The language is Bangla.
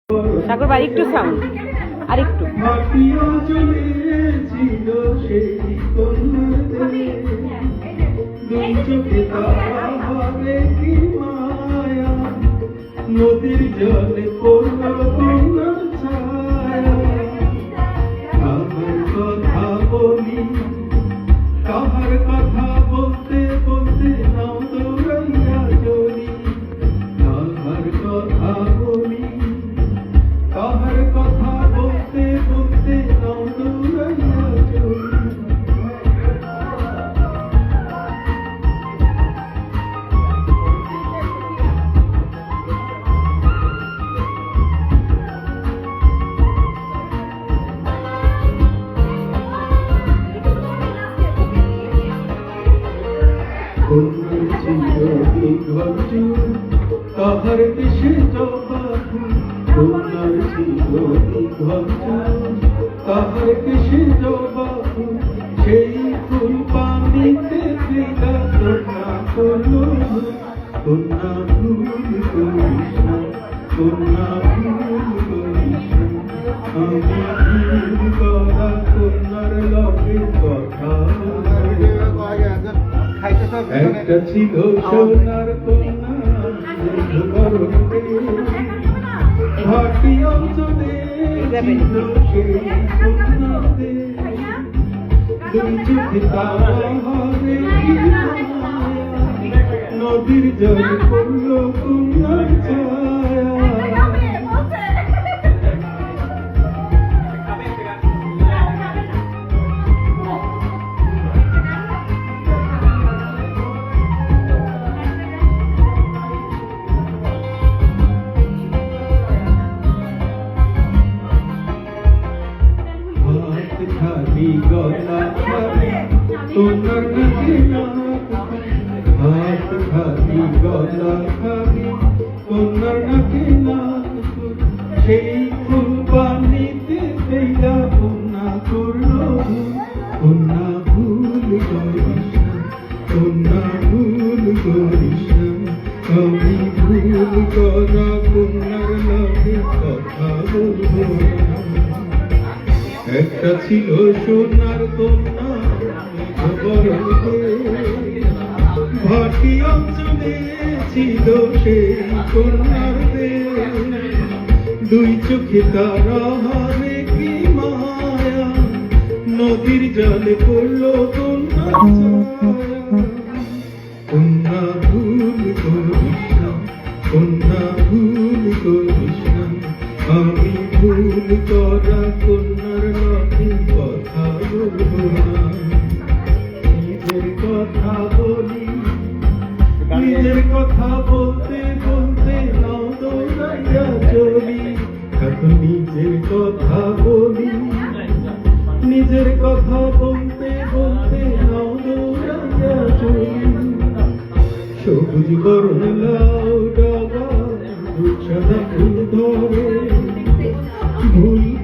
সাগর ভাই একটু সাউন্ড আর একটু নদীর জলে পড়ল কন্যার ছায়া কাহার কথা বলি কাহার কথা বলতে বলতে নাও দৌড়াইয়া চলি কাহার কথা বলি কাহার কথা বলতে বলতে নাও দৌড়াইয়া চলি কাহার দেশে জবা ফুল কন্যার ছিল দীঘল কাহার দেশে জবা ফুল সেই ফুল পানিতে ফেলা কন্যা করলো কন্যা ভুল করিস না কন্যা ভুল করিস না আমি ভুল করা কন্যার লগে কথা একটা ছিল সোনার কন্যা ঘাটি অঞ্চলে ছিল সেই কন্যাতে দুই চোখে তারা হবে নদীর জলে পড়ল কন্যার ছায়া খালি গলা খালি তোমার নাকি হাত খালি গলা খালি তোমার নাকি সেই ফুল পানিতে ফেলা কন্যা করলো কন্যা ভুল করিস না কন্যা ভুল করিস না আমি ভুল করা কন্যার লগে কথা বলবো না একটা ছিল সোনার কন্যা ভাটি অঞ্চলে ছিল সেই কন্যার দুই চোখে তারা হারে কি মায়া নদীর জলে পড়ল কন্যা কন্যা ভুল করিস না কন্যা ভুল করিস না আমি ভুল করা কন্যার লগে কথা বলবো না নিজের কথা বলি নিজের কথা বলতে বলতে নাও দৌড়াইয়া চলি এখন নিজের কথা বলি নিজের কথা বলতে বলতে নাও দৌড়াইয়া চলি সবুজ বরণ লাউ ডাগা সাদা ফুল ধরে ভুল